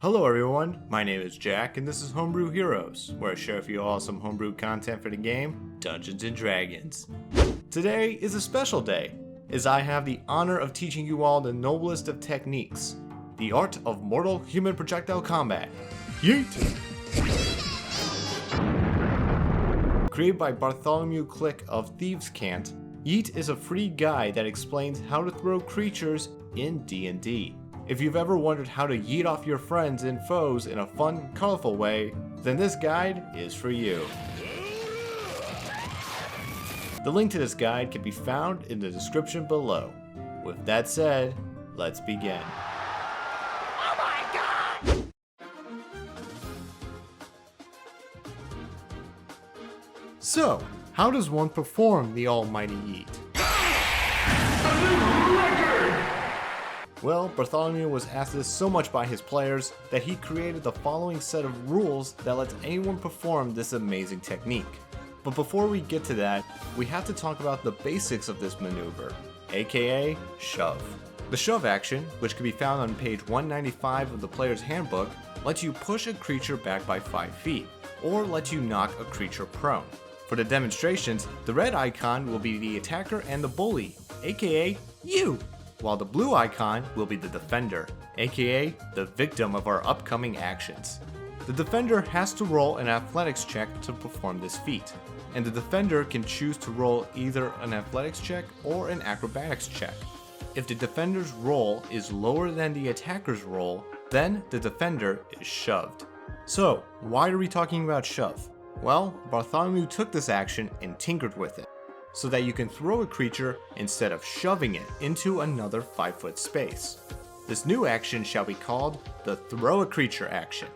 Hello everyone, my name is Jack and this is Homebrew Heroes, where I share with you all some homebrew content for the game, Dungeons & Dragons. Today is a special day, as I have the honor of teaching you all the noblest of techniques, the art of mortal human projectile combat, Yeet! Created by Bartholomew Click of Thieves Cant, Yeet is a free guide that explains how to throw creatures in D&D. If you've ever wondered how to yeet off your friends and foes in a fun, colorful way, then this guide is for you. The link to this guide can be found in the description below. With that said, let's begin. Oh my god! So, how does one perform the almighty yeet? Well, Bartholomew was asked this so much by his players that he created the following set of rules that lets anyone perform this amazing technique. But before we get to that, we have to talk about the basics of this maneuver, aka shove. The shove action, which can be found on page 195 of the player's handbook, lets you push a creature back by 5 feet, or lets you knock a creature prone. For the demonstrations, the red icon will be the attacker and the bully, aka you, while the blue icon will be the defender, aka the victim of our upcoming actions. The defender has to roll an athletics check to perform this feat, and the defender can choose to roll either an athletics check or an acrobatics check. If the defender's roll is lower than the attacker's roll, then the defender is shoved. So, why are we talking about shove? Well, Bartholomew took this action and tinkered with it, so that you can throw a creature instead of shoving it into another 5-foot space. This new action shall be called the throw a creature action.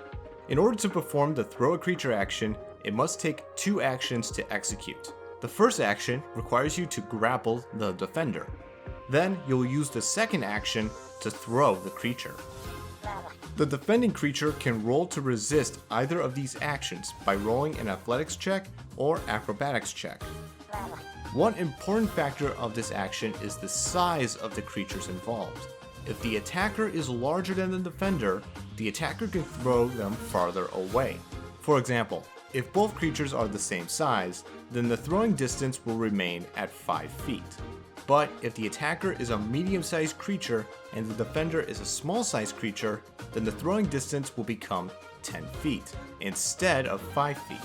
In order to perform the throw a creature action, it must take 2 actions to execute. The first action requires you to grapple the defender. Then you'll use the second action to throw the creature. The defending creature can roll to resist either of these actions by rolling an athletics check or acrobatics check. One important factor of this action is the size of the creatures involved. If the attacker is larger than the defender, the attacker can throw them farther away. For example, if both creatures are the same size, then the throwing distance will remain at 5 feet. But if the attacker is a medium-sized creature and the defender is a small-sized creature, then the throwing distance will become 10 feet instead of 5 feet.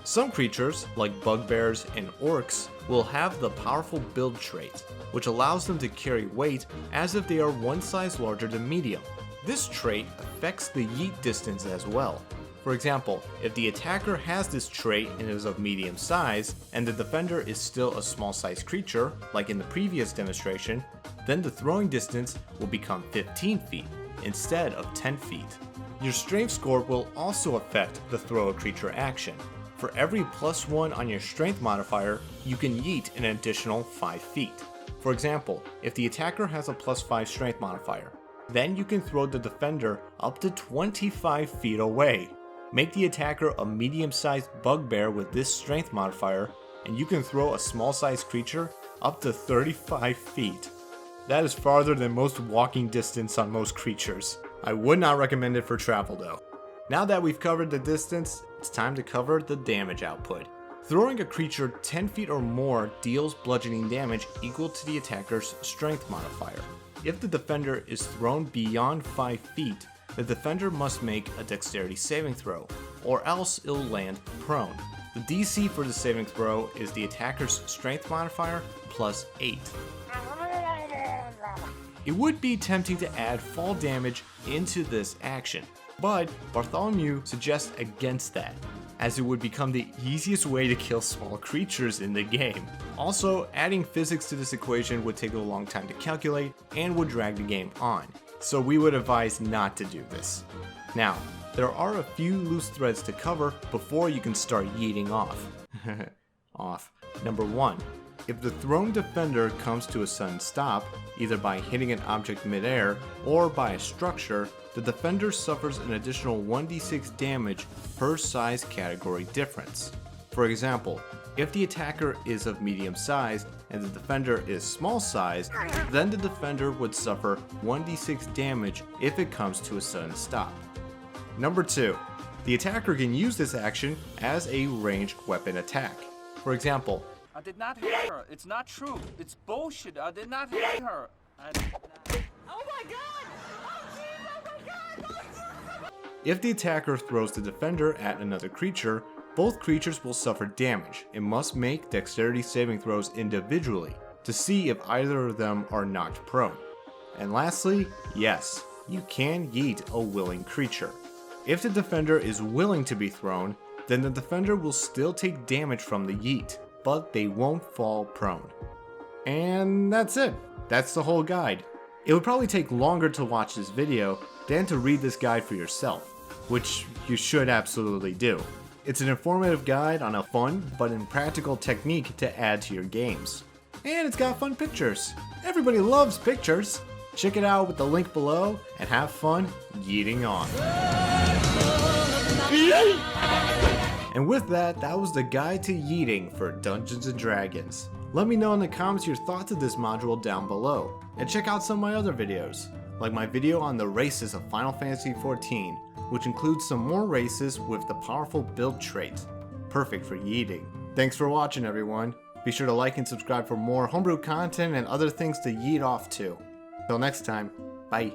Some creatures, like bugbears and orcs, will have the powerful build trait, which allows them to carry weight as if they are one size larger than medium. This trait affects the yeet distance as well. For example, if the attacker has this trait and is of medium size, and the defender is still a small sized creature, like in the previous demonstration, then the throwing distance will become 15 feet instead of 10 feet. Your strength score will also affect the throw a creature action. For every +1 on your strength modifier, you can yeet an additional 5 feet. For example, if the attacker has a +5 strength modifier, then you can throw the defender up to 25 feet away. Make the attacker a medium-sized bugbear with this strength modifier, and you can throw a small-sized creature up to 35 feet. That is farther than most walking distance on most creatures. I would not recommend it for travel though. Now that we've covered the distance, it's time to cover the damage output. Throwing a creature 10 feet or more deals bludgeoning damage equal to the attacker's strength modifier. If the defender is thrown beyond 5 feet, the defender must make a dexterity saving throw, or else it'll land prone. The DC for the saving throw is the attacker's strength modifier plus 8. It would be tempting to add fall damage into this action, but Bartholomew suggests against that, as it would become the easiest way to kill small creatures in the game. Also, adding physics to this equation would take a long time to calculate and would drag the game on, so we would advise not to do this. Now, there are a few loose threads to cover before you can start yeeting off. Number 1. If the thrown defender comes to a sudden stop, either by hitting an object midair or by a structure, the defender suffers an additional 1d6 damage per size category difference. For example, if the attacker is of medium size and the defender is small size, then the defender would suffer 1d6 damage if it comes to a sudden stop. Number 2. The attacker can use this action as a ranged weapon attack. For example, I did not hit her. It's not true. It's bullshit. I did not hit her. Oh my god! Oh jeez! Oh my god! Oh, if the attacker throws the defender at another creature, both creatures will suffer damage and must make dexterity saving throws individually to see if either of them are knocked prone. And lastly, yes, you can yeet a willing creature. If the defender is willing to be thrown, then the defender will still take damage from the yeet, but they won't fall prone. And that's it. That's the whole guide. It would probably take longer to watch this video than to read this guide for yourself, which you should absolutely do. It's an informative guide on a fun but impractical technique to add to your games. And it's got fun pictures. Everybody loves pictures. Check it out with the link below and have fun yeeting on. And with that, that was the guide to yeeting for Dungeons & Dragons. Let me know in the comments your thoughts of this module down below. And check out some of my other videos, like my video on the races of Final Fantasy XIV, which includes some more races with the powerful build trait. Perfect for yeeting. Thanks for watching, everyone. Be sure to like and subscribe for more homebrew content and other things to yeet off to. Till next time, bye.